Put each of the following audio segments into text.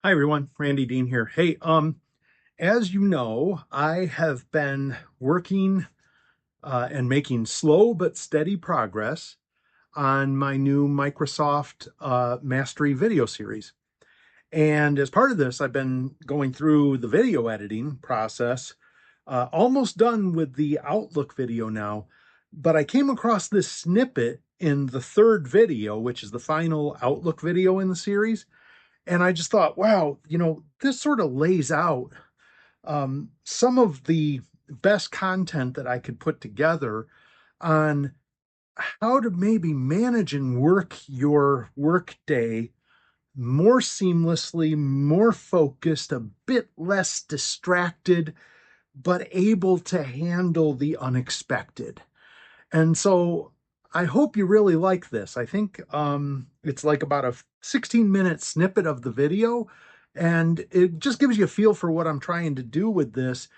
Hi everyone, Randy Dean here. Hey, as you know, I have been working and making slow but steady progress on my new Microsoft Mastery video series. And as part of this, I've been going through the video editing process, almost done with the Outlook video now. But I came across this snippet in the third video, which is the final Outlook video in the series. And I just thought, wow, this sort of lays out some of the best content that I could put together on how to maybe manage and work your workday more seamlessly, more focused, a bit less distracted, but able to handle the unexpected. And so I hope you really like this. I think it's like about a 16-minute snippet of the video, and it just gives you a feel for what I'm trying to do with this.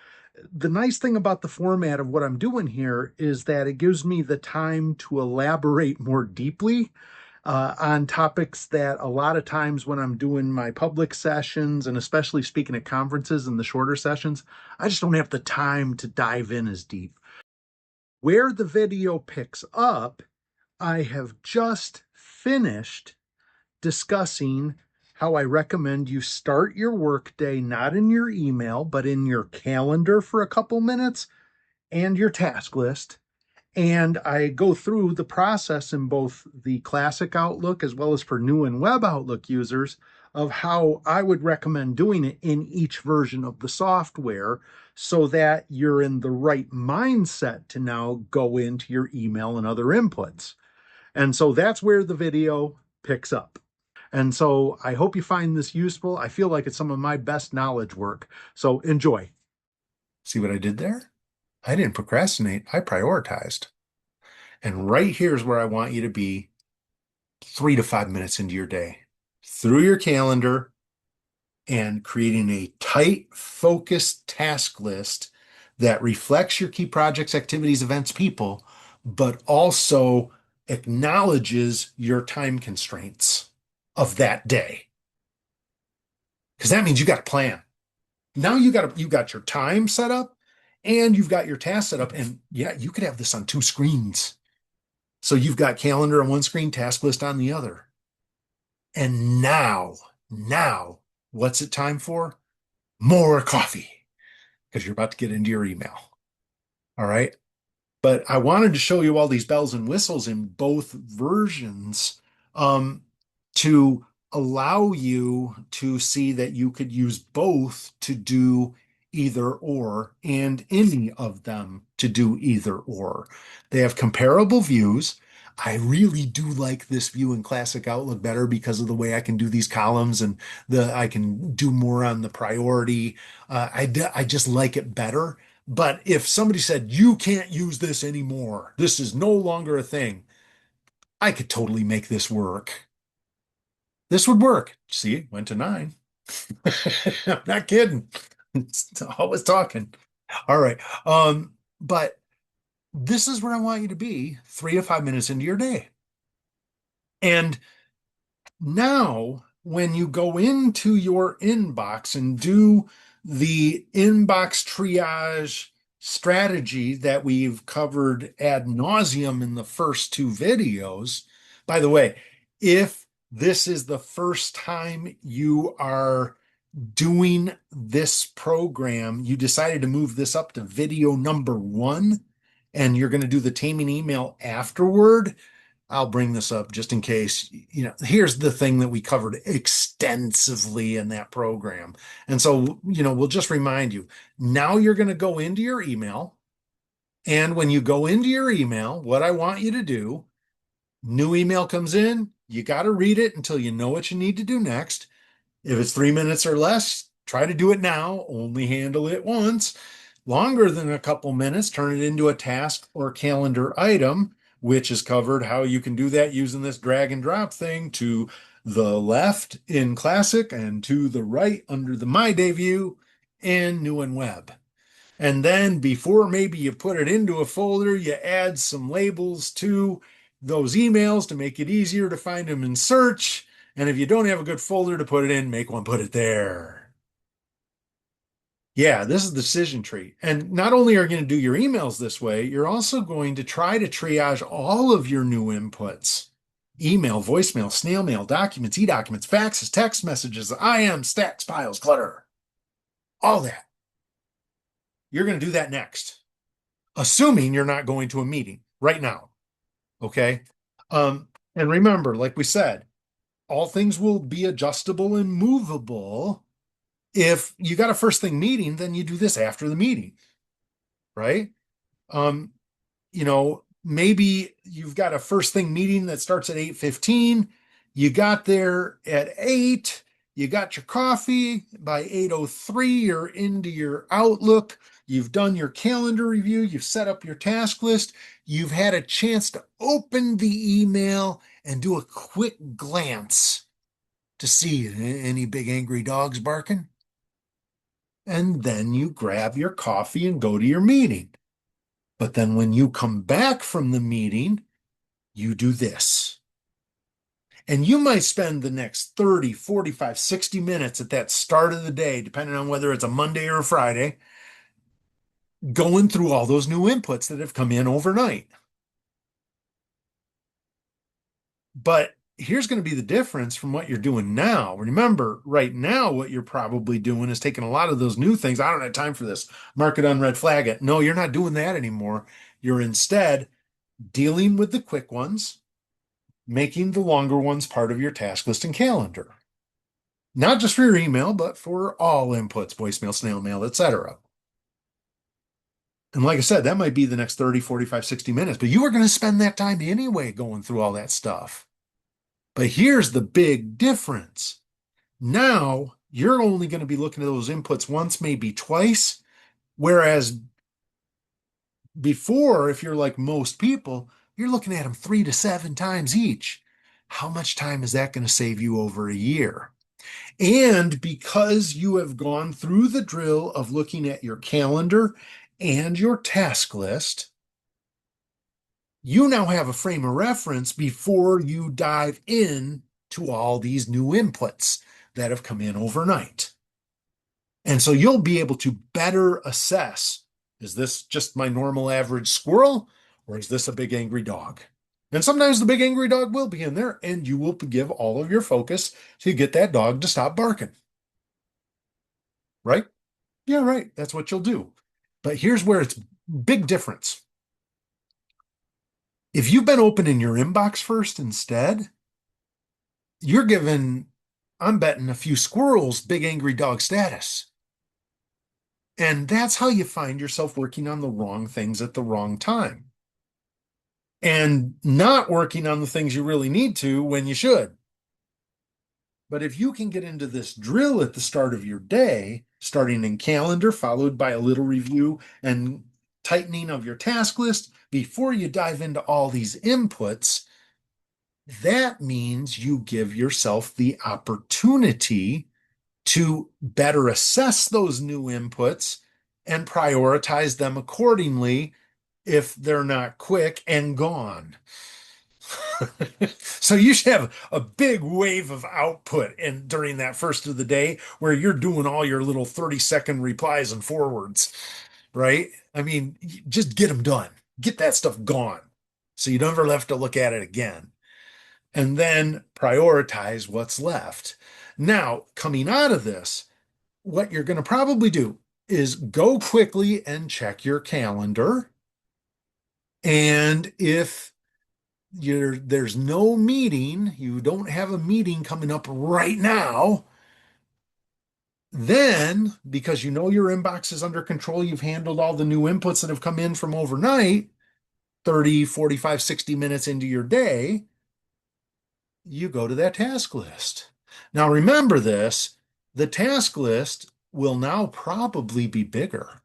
The nice thing about the format of what I'm doing here is that it gives me the time to elaborate more deeply on topics that a lot of times when I'm doing my public sessions and especially speaking at conferences and the shorter sessions, I just don't have the time to dive in as deep. Where the video picks up, I have just finished discussing how I recommend you start your workday not in your email, but in your calendar for a couple minutes and your task list. And I go through the process in both the classic Outlook as well as for new and web Outlook users of how I would recommend doing it in each version of the software so that you're in the right mindset to now go into your email and other inputs. And so that's where the video picks up. And so I hope you find this useful. I feel like it's some of my best knowledge work. So enjoy. See what I did there? I didn't procrastinate, I prioritized. And right here is where I want you to be 3 to 5 minutes into your day, through your calendar and creating a tight, focused task list that reflects your key projects, activities, events, people, but also acknowledges your time constraints of that day. Because that means you got a plan. Now you got your time set up and you've got your task set up. And yeah, you could have this on two screens. So you've got calendar on one screen, task list on the other. And now, what's it time for? More coffee, because you're about to get into your email. All right. But I wanted to show you all these bells and whistles in both versions to allow you to see that you could use both to do either or, and any of them to do either or. They have comparable views. I really do like this view in Classic Outlook better because of the way I can do these columns and I can do more on the priority. I just like it better. But if somebody said, you can't use this anymore, this is no longer a thing, I could totally make this work. This would work. See, went to 9. I'm not kidding. It's always talking. All right. But this is where I want you to be 3 to 5 minutes into your day. And now, when you go into your inbox and do the inbox triage strategy that we've covered ad nauseum in the first two videos, by the way, if this is the first time you are doing this program, you decided to move this up to video number 1, and you're going to do the taming email afterward, I'll bring this up just in case. Here's the thing that we covered extensively in that program. And so, we'll just remind you, now you're going to go into your email. And when you go into your email, what I want you to do, new email comes in, you got to read it until you know what you need to do next. If it's 3 minutes or less, try to do it now, only handle it once. Longer than a couple minutes, turn it into a task or calendar item, which is covered how you can do that using this drag and drop thing to the left in Classic and to the right under the My Day view in New and Web. And then before maybe you put it into a folder, you add some labels to those emails to make it easier to find them in search. And if you don't have a good folder to put it in, make one, put it there. Yeah, this is the decision tree. And not only are you going to do your emails this way, you're also going to try to triage all of your new inputs. Email, voicemail, snail mail, documents, e-documents, faxes, text messages, IM, stacks, piles, clutter, all that. You're going to do that next, assuming you're not going to a meeting right now. Okay. And remember, like we said, all things will be adjustable and movable. If you got a first thing meeting, then you do this after the meeting, right? Um, maybe you've got a first thing meeting that starts at 8:15. You got there at 8, you got your coffee by 8:03, you're into your Outlook, you've done your calendar review, you've set up your task list, you've had a chance to open the email and do a quick glance to see any big angry dogs barking. And then you grab your coffee and go to your meeting. But then when you come back from the meeting, you do this. And you might spend the next 30, 45, 60 minutes at that start of the day, depending on whether it's a Monday or a Friday, going through all those new inputs that have come in overnight. But here's going to be the difference from what you're doing now. Remember, right now, what you're probably doing is taking a lot of those new things. I don't have time for this. Mark it on red flag it. No, you're not doing that anymore. You're instead dealing with the quick ones, making the longer ones part of your task list and calendar. Not just for your email, but for all inputs, voicemail, snail mail, etc. And like I said, that might be the next 30, 45, 60 minutes, but you are going to spend that time anyway going through all that stuff. But here's the big difference. Now you're only going to be looking at those inputs once, maybe twice. Whereas before, if you're like most people, you're looking at them 3 to 7 times each. How much time is that going to save you over a year? And because you have gone through the drill of looking at your calendar and your task list, you now have a frame of reference before you dive in to all these new inputs that have come in overnight. And so you'll be able to better assess, is this just my normal average squirrel, or is this a big angry dog? And sometimes the big angry dog will be in there, and you will give all of your focus to get that dog to stop barking. Right? Yeah, right. That's what you'll do. But here's where it's big difference. If you've been opening your inbox first instead, you're giving, I'm betting, a few squirrels big angry dog status. And that's how you find yourself working on the wrong things at the wrong time and not working on the things you really need to when you should. But if you can get into this drill at the start of your day, starting in calendar, followed by a little review and tightening of your task list before you dive into all these inputs, that means you give yourself the opportunity to better assess those new inputs and prioritize them accordingly if they're not quick and gone. So you should have a big wave of output and during that first of the day where you're doing all your little 30-second replies and forwards, right? I mean, just get them done. Get that stuff gone. So you never have to look at it again. And then prioritize what's left. Now, coming out of this, what you're going to probably do is go quickly and check your calendar. And if there's no meeting, you don't have a meeting coming up right now, then because you know your inbox is under control, you've handled all the new inputs that have come in from overnight, 30, 45, 60 minutes into your day, you go to that task list. Now remember this, the task list will now probably be bigger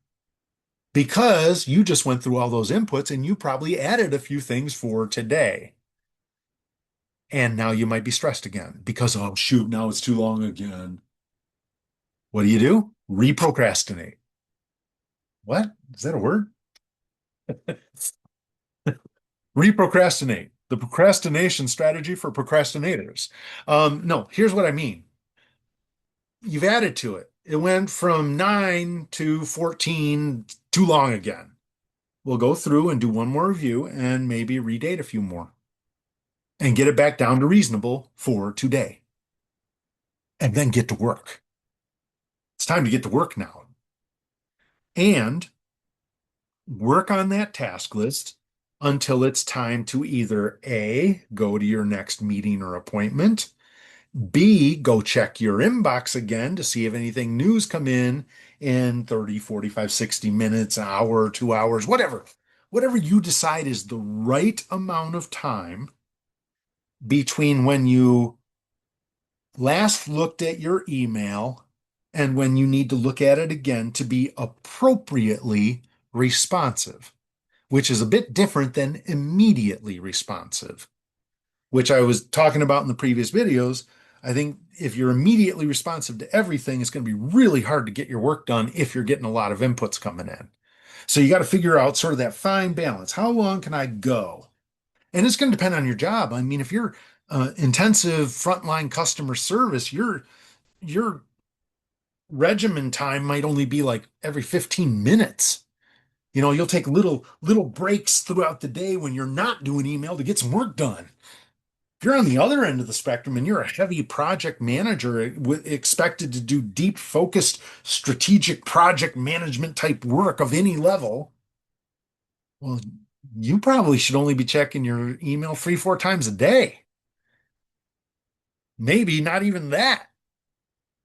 because you just went through all those inputs and you probably added a few things for today. And now you might be stressed again because, oh, shoot, now it's too long again. What do? Reprocrastinate. What? Is that a word? Reprocrastinate. The procrastination strategy for procrastinators. No, here's what I mean. You've added to it. It went from 9 to 14, too long again. We'll go through and do one more review and maybe redate a few more and get it back down to reasonable for today and then get to work. It's time to get to work now and work on that task list until it's time to either A, go to your next meeting or appointment, B, go check your inbox again to see if anything new's come in 30, 45, 60 minutes, an hour, 2 hours, whatever. Whatever you decide is the right amount of time between when you last looked at your email and when you need to look at it again to be appropriately responsive, which is a bit different than immediately responsive, which I was talking about in the previous videos. I think if you're immediately responsive to everything, it's going to be really hard to get your work done if you're getting a lot of inputs coming in. So you got to figure out sort of that fine balance. How long can I go? And it's going to depend on your job. I mean, if you're intensive frontline customer service, your regimen time might only be like every 15 minutes. You'll take little breaks throughout the day when you're not doing email to get some work done. If you're on the other end of the spectrum and you're a heavy project manager expected to do deep, focused, strategic project management type work of any level, well, you probably should only be checking your email 3, 4 times a day. Maybe not even that.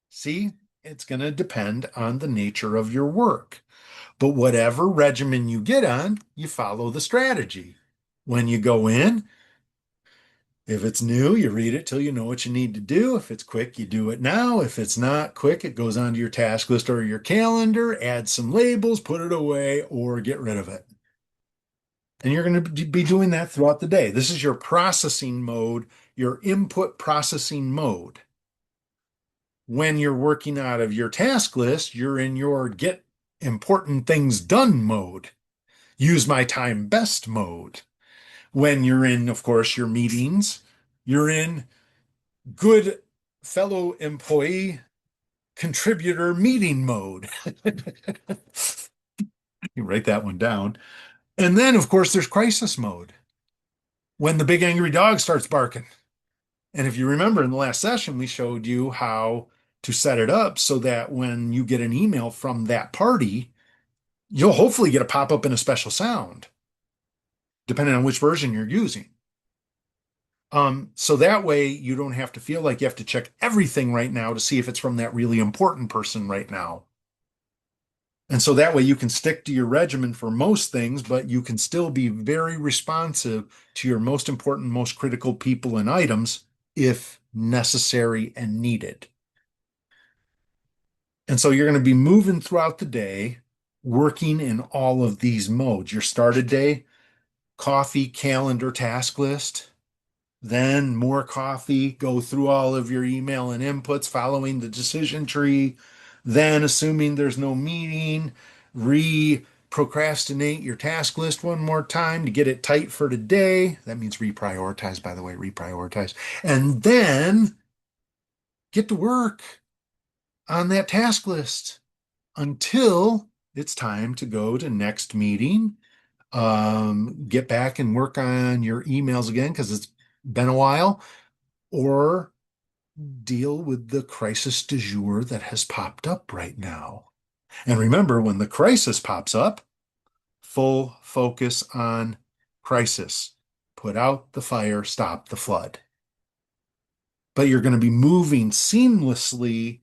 See, it's going to depend on the nature of your work. But whatever regimen you get on, you follow the strategy. When you go in, if it's new, you read it till you know what you need to do. If it's quick, you do it now. If it's not quick, it goes onto your task list or your calendar, add some labels, put it away, or get rid of it. And you're going to be doing that throughout the day. This is your processing mode, your input processing mode. When you're working out of your task list, you're in your get important things done mode, use my time best mode. When you're in, of course, your meetings, you're in good fellow employee contributor meeting mode. You write that one down. And then, of course, there's crisis mode when the big angry dog starts barking. And if you remember in the last session, we showed you how to set it up so that when you get an email from that party, you'll hopefully get a pop up in a special sound, depending on which version you're using. So that way you don't have to feel like you have to check everything right now to see if it's from that really important person right now. And so that way you can stick to your regimen for most things, but you can still be very responsive to your most important, most critical people and items if necessary and needed. And so you're going to be moving throughout the day, working in all of these modes. Your started day, coffee, calendar, task list, then more coffee, go through all of your email and inputs following the decision tree, then assuming there's no meeting, procrastinate your task list one more time to get it tight for today. That means reprioritize, by the way, reprioritize. And then get to work on that task list until it's time to go to next meeting. Get back and work on your emails again because it's been a while, or deal with the crisis du jour that has popped up right now. And remember, when the crisis pops up, full focus on crisis. Put out the fire, stop the flood. But you're going to be moving seamlessly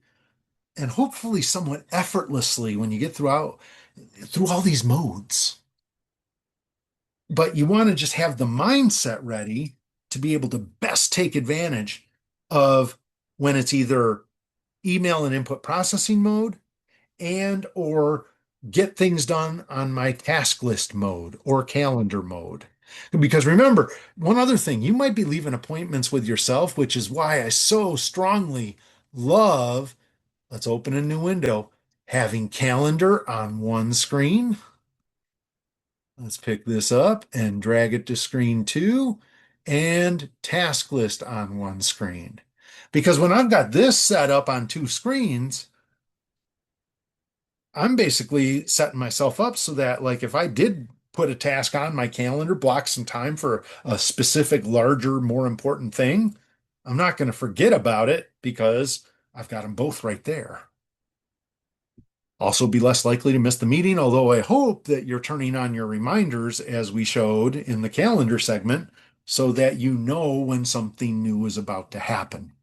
and hopefully somewhat effortlessly when you get through all these modes. But you want to just have the mindset ready to be able to best take advantage of when it's either email and input processing mode and or get things done on my task list mode or calendar mode. Because remember, one other thing, you might be leaving appointments with yourself, which is why I so strongly love, let's open a new window, having calendar on one screen. Let's pick this up and drag it to screen 2 and task list on one screen. Because when I've got this set up on two screens, I'm basically setting myself up so that, like, if I did put a task on my calendar, block some time for a specific, larger, more important thing, I'm not going to forget about it because I've got them both right there. Also, be less likely to miss the meeting, although I hope that you're turning on your reminders as we showed in the calendar segment so that you know when something new is about to happen.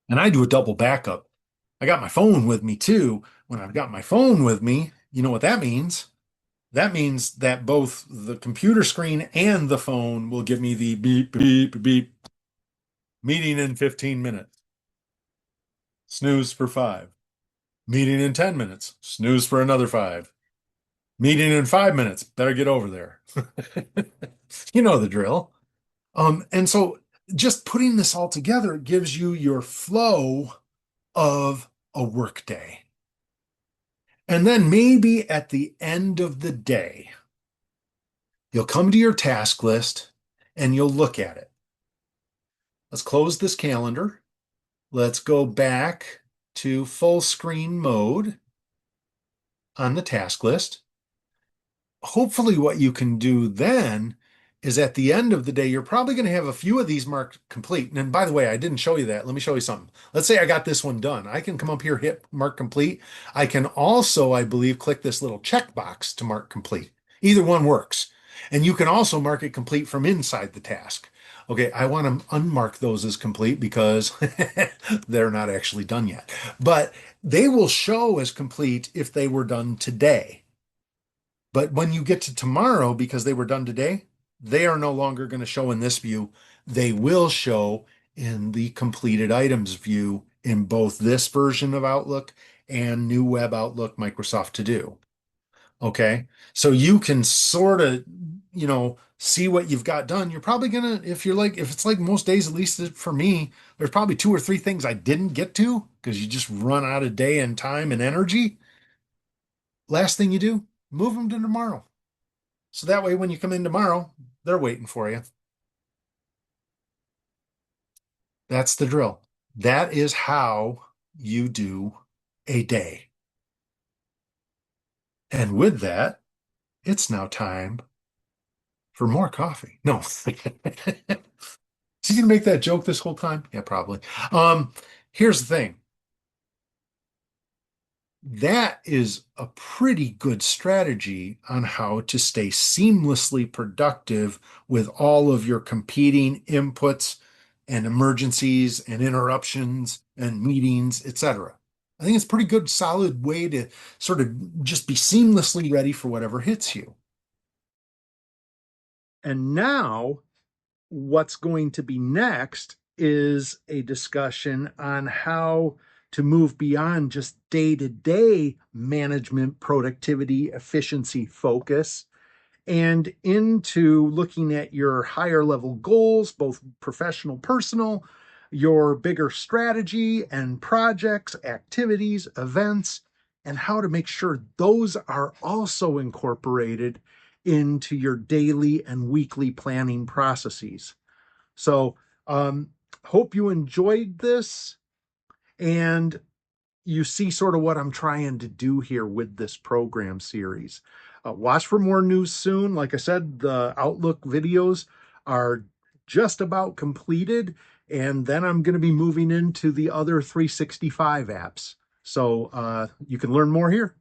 And I do a double backup. I got my phone with me too. When I've got my phone with me, you know what that means? That means that both the computer screen and the phone will give me the beep, beep, beep, meeting in 15 minutes. Snooze for 5. Meeting in 10 minutes. Snooze for another 5. Meeting in 5 minutes. Better get over there. You know the drill. And so just putting this all together gives you your flow of a workday. And then maybe at the end of the day, you'll come to your task list and you'll look at it. Let's close this calendar. Let's go back to full screen mode on the task list. Hopefully, what you can do then is at the end of the day, you're probably going to have a few of these marked complete. And by the way, I didn't show you that. Let me show you something. Let's say I got this one done. I can come up here, hit mark complete. I can also, I believe, click this little checkbox to mark complete. Either one works. And you can also mark it complete from inside the task. Okay, I want to unmark those as complete because they're not actually done yet. But they will show as complete if they were done today. But when you get to tomorrow, because they were done today, they are no longer going to show in this view. They will show in the completed items view in both this version of Outlook and new web Outlook Microsoft To Do. Okay. So you can sort of, see what you've got done. You're probably going to, if it's like most days, at least for me, there's probably 2 or 3 things I didn't get to because you just run out of day and time and energy. Last thing you do, move them to tomorrow. So that way, when you come in tomorrow, they're waiting for you. That's the drill. That is how you do a day. And with that, it's now time for more coffee. No. Is he going to make that joke this whole time? Yeah, probably. Here's the thing. That is a pretty good strategy on how to stay seamlessly productive with all of your competing inputs and emergencies and interruptions and meetings, etc. I think it's a pretty good, solid way to sort of just be seamlessly ready for whatever hits you. And now, what's going to be next is a discussion on how to move beyond just day-to-day management, productivity, efficiency focus, and into looking at your higher level goals, both professional, personal, your bigger strategy and projects, activities, events, and how to make sure those are also incorporated into your daily and weekly planning processes. So, hope you enjoyed this and you see sort of what I'm trying to do here with this program series. Watch for more news soon. Like I said, the Outlook videos are just about completed, and then I'm going to be moving into the other 365 apps. So you can learn more here.